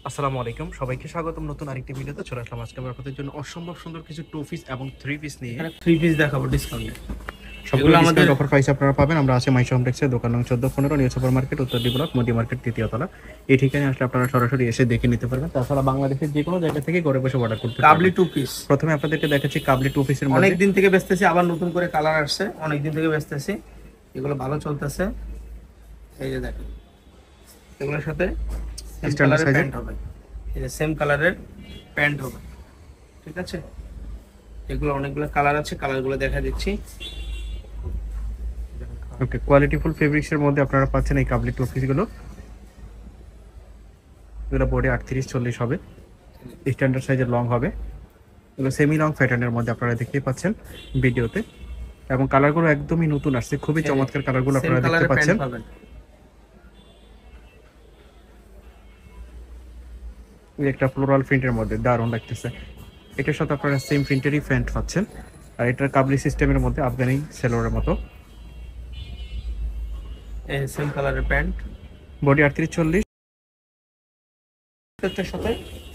আসসালামু আলাইকুম, সবাইকে স্বাগতম নতুন আরেকটি ভিডিওতে। চলে আসলাম আজকে আমি আপনাদের জন্য অসম্ভব সুন্দর কিছু টু পিস এবং থ্রি পিস নিয়ে। এখানে 3 পিস দেখাবো ডিসকাউন্টে। সবগুলো এগুলো আমাদের ডিসকাউন্ট অফার প্রাইস আপনারা পাবেন। আমরা আছি মাইশা কমপ্লেক্সে, দোকান নং 14-15, নিউ সুপার মার্কেট, উত্তর ডি ব্লক, মোদি মার্কেট, তৃতীয় তলা। এই ঠিকানায় আসলে আপনারা সরাসরি এসে দেখে নিতে পারবেন। তাছাড়া বাংলাদেশের যে কোনো জায়গা থেকে ঘরে বসে অর্ডার করতে কাবলি পারবেন। 2 পিস প্রথমে আপনাদেরকে দেখাচ্ছি কাবলি টু পিসের অনেক মধ্যে। দিন থেকে বেচতেছি, আবার নতুন করে কালার আসছে, অনেক দিন থেকে বেচতেছি, এগুলো ভালো চলতেছে। এই যে দেখেন, এগুলোর সাথে সেম স্ট্যান্ডার্ড কালারের সাইজের প্যান্ট হবে, এই যে সেম কালারের প্যান্ট হবে, ঠিক আছে। এগুলো অনেকগুলো কালার আছে, কালারগুলো দেখা দিচ্ছি। ওকে, কোয়ালিটিফুল ফেব্রিক্সের মধ্যে আপনারা পাচ্ছেন এই কাবলি টু পিসগুলো। এগুলো বডি 38-40 হবে, স্ট্যান্ডার্ড সাইজের লং হবে। এগুলো সেমি লং প্যাটার্নের মধ্যে আপনারা দেখতেই পাচ্ছেন ভিডিওতে, এবং কালারগুলো একদমই নতুন আসছে, খুবই চমৎকার কালারগুলো সেম আপনারা দেখতে কালারের পাচ্ছেন। প্যান্ট পাবেন। এই একটা ফ্লোরাল প্রিন্টের মধ্যে দারুণ লাগতেছে। এটার সাথে আপনারা সেম প্রিন্টেরই প্যান্ট পাচ্ছেন, আর এটার কাবলি সিস্টেমের মধ্যে আফগানি সেলোয়ারের মতো। এই সেম কালারের প্যান্ট, বডি 38-40, প্রত্যেকটার সাথে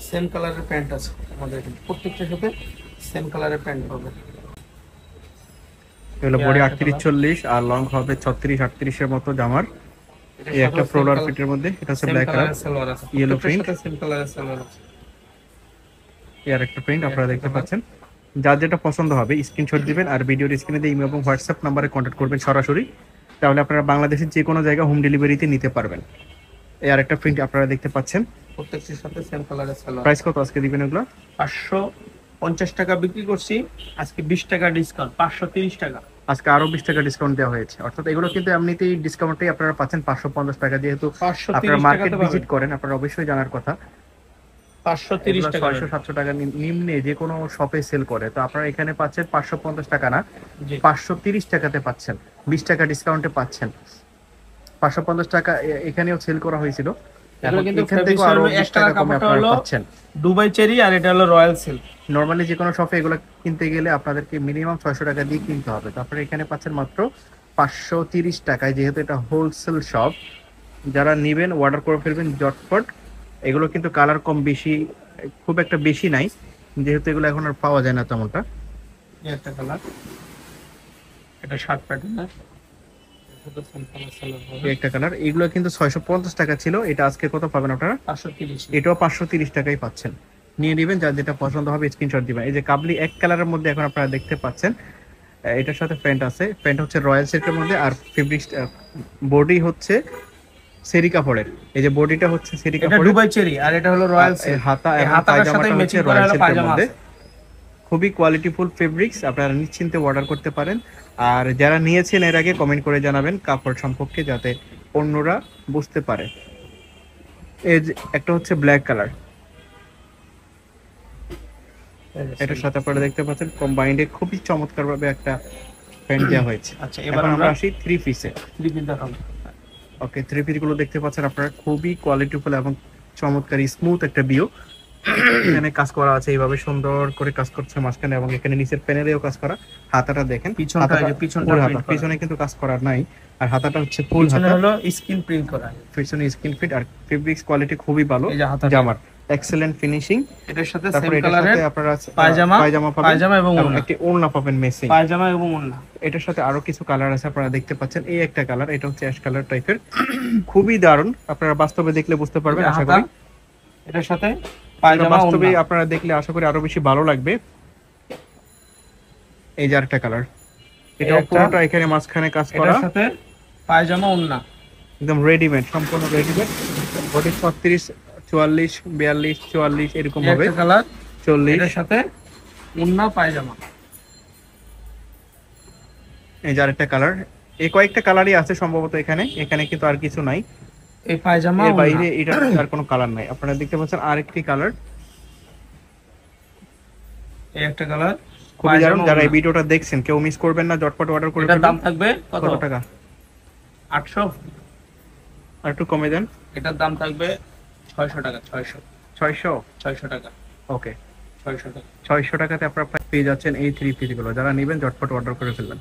সেম কালারের প্যান্ট আছে আমাদের এখানে, প্রত্যেকটার সাথে সেম কালারের প্যান্ট পাবেন। এগুলো বডি 38-40 আর লং হবে 36-38 এর মতো জামার। এই একটা ফ্লোরাল প্রিন্টের মধ্যে, এটা হচ্ছে black colour, yellow print, same কালারের সালোয়ার আছে। এর একটা প্রিন্ট আপনারা দেখতে পাচ্ছেন। যার যেটা পছন্দ হবে স্ক্রিনশট দিবেন, আর ভিডিওর স্ক্রিনে দিয়ে ইমেল এবং হোয়াটসঅ্যাপ নাম্বারে কন্ট্যাক্ট করবেন সরাসরি। তাহলে আপনারা বাংলাদেশের যে কোনো জায়গায় হোম ডেলিভারিতে নিতে পারবেন। এই আরেকটা প্রিন্ট আপনারা দেখতে পাচ্ছেন। প্রত্যেকটির সাথে সেম কালারের সালোয়ার। প্রাইস কত আজকে দিবেন এগুলো? 550 টাকা বিক্রি করছি, আজকে 20 টাকা ডিসকাউন্ট, 530 টাকা। আজকে আরো 20 টাকা ডিসকাউন্ট দেওয়া হয়েছে, অর্থাৎ এগুলো কিন্তু এমনিতেই ডিসকাউন্টেই আপনারা পাচ্ছেন 550 টাকা। যেহেতু আপনারা 530 মার্কেট টাকাতে ভিজিট পাবেন, করেন, আপনারা অবশ্যই জানার কথা। 530 টাকা। 600-700 টাকা নিম্নে যে কোনো শপে সেল করে, তো আপনারা এখানে পাচ্ছেন 550 টাকা না, জি, 530 টাকাতে পাচ্ছেন, 20 টাকা ডিসকাউন্টে পাচ্ছেন। 550 টাকা এখানেও সেল করা হয়েছিল, এগুলো কিন্তু এখান থেকে আরো 20 একটা টাকা কমে কাপড়টা আপনারা হলো পাচ্ছেন। দুবাই চেরি, আর এটা হলো রয়্যাল সিল্ক। নরমালি যে কোনো শপে এগুলো কিনতে গেলে আপনাদেরকে মিনিমাম 600 টাকা দিয়ে কিনতে হবে, তারপরে এখানে পাচ্ছেন মাত্র 530 টাকায়, যেহেতু এটা হোলসেল শপ। যারা নেবেন অর্ডার করে ফেলবেন জটপট। এগুলো কিন্তু কালার কম বেশি খুব একটা বেশি নাই, যেহেতু এগুলো এখন আর পাওয়া যায় না তেমনটা। এই একটা কালার, এটা শার্ট প্যাটার্নের, এটা সেম কালার সালোয়ার হবে। এই একটা কালার, এগুলো কিন্তু 650 টাকা ছিল, এটা আজকে কত পাবেন আপনারা? 530। এটাও 530 টাকাই পাচ্ছেন। নিয়ে নেবেন, যার যেটা পছন্দ হবে স্ক্রিনশট দিবেন। এই যে কাবলি এক কালারের মধ্যে এখন আপনারা দেখতে পাচ্ছেন, এটার সাথে প্যান্ট আছে, প্যান্ট হচ্ছে রয়্যাল সিল্কের মধ্যে, আর ফেব্রিক বডি হচ্ছে সেরি কাপড়ের। এই যে বডিটা হচ্ছে সেরি এটা কাপড়ের, দুবাই চেরি, আর এটা হলো রয়্যাল সিল্ক। হাতা এই এবং হাতাটার সাথে পায়জামাটা হচ্ছে ম্যাচিং করা রয়্যাল হলো সিল্কের পায়জামা মধ্যে। আছে। খুবই কোয়ালিটিফুল ফেব্রিক্স, আপনারা নিশ্চিন্তে অর্ডার করতে পারেন। আর যারা নিয়েছেন এর আগে কমেন্ট করে জানাবেন কাপড় সম্পর্কে, যাতে অন্যরা বুঝতে পারে। এই যে একটা হচ্ছে ব্ল্যাক কালার, এটার সাথে আপনারা দেখতে পাচ্ছেন কম্বাইন্ডে খুবই চমৎকার ভাবে একটা প্যান্ট দেওয়া হয়েছে। আচ্ছা, এবার আমরা আসি থ্রি পিসে। 3 পিস দেখাবো। ওকে, থ্রি পিস গুলো দেখতে পাচ্ছেন আপনারা, খুবই কোয়ালিটিফুল এবং চমৎকার স্মুথ একটা ভিউ। এখানে কাজ করা আছে, এইভাবে সুন্দর করে কাজ করছে মাঝখানে, এবং এখানে নিচের প্যানেলেও কাজ করা। হাতাটা দেখেন, পিছনটা, এই যে পিছনটা ফুল হাতা, প্রিন্ট করা, পিছনে কিন্তু কাজ করা নাই, আর হাতাটা হচ্ছে ফুল পিছনে হাতা, হলো স্ক্রিন প্রিন্ট করা। পিছনে স্কিন ফিট, আর ফেব্রিক্স কোয়ালিটি খুবই ভালো। এই যে হাতাটা, জামার এক্সেলেন্ট ফিনিশিং। এটার সাথে সেম তারপরে এটার কালারের সাথে আপনারা পায়জামা, পায়জামা পাবেন, পায়জামা এবং এবং ওড়না, একটি ওড়না পাবেন মেসিং। পায়জামা এবং ওড়না। এটার সাথে আরো কিছু কালার আছে, আপনারা দেখতে পাচ্ছেন। এই একটা কালার, এটা হচ্ছে অ্যাশ কালার টাইপের, খুবই দারুণ। আপনারা বাস্তবে দেখলে বুঝতে পারবেন আশা করি। এটার সাথে পায়জামা, বাস্তবে ওড়না। আপনারা দেখলে আশা করি আরো বেশি ভালো লাগবে। এই যে আরেকটা কালার, এটা পুরোটা এখানে মাঝখানে কাজ করা, এটার সাথে পায়জামা, ওড়না, একদম রেডিমেড, সম্পূর্ণ রেডিমেড। বডি 36, 44, 42, 44 এরকম হবে। একটা কালার, 40। এটার সাথে ওড়না, পায়জামা। এই যে আরেকটা কালার, এই কয়েকটা কালারই আছে সম্ভবত এখানে, এখানে কিন্তু আর কিছু নাই। এই পায়জামা, এর ওড়না। বাইরে এটা আর কোনো কালার নাই। আপনারা দেখতে পাচ্ছেন আরেকটি কালার, এই একটা কালার, খুবই দারুণ। যারা এই ভিডিওটা দেখছেন কেউ মিস করবেন না, ঝটপট অর্ডার করে এটার দাম ফেলুন। থাকবে কত? কত টাকা? 800। আর একটু কমে দেন। এটার দাম থাকবে 600 টাকা। 600। 600 টাকা। ওকে, 600 টাকা। 600 টাকাতে আপনারা পেয়ে যাচ্ছেন এই থ্রি পিস গুলো। যারা নেবেন ঝটপট অর্ডার করে ফেলবেন।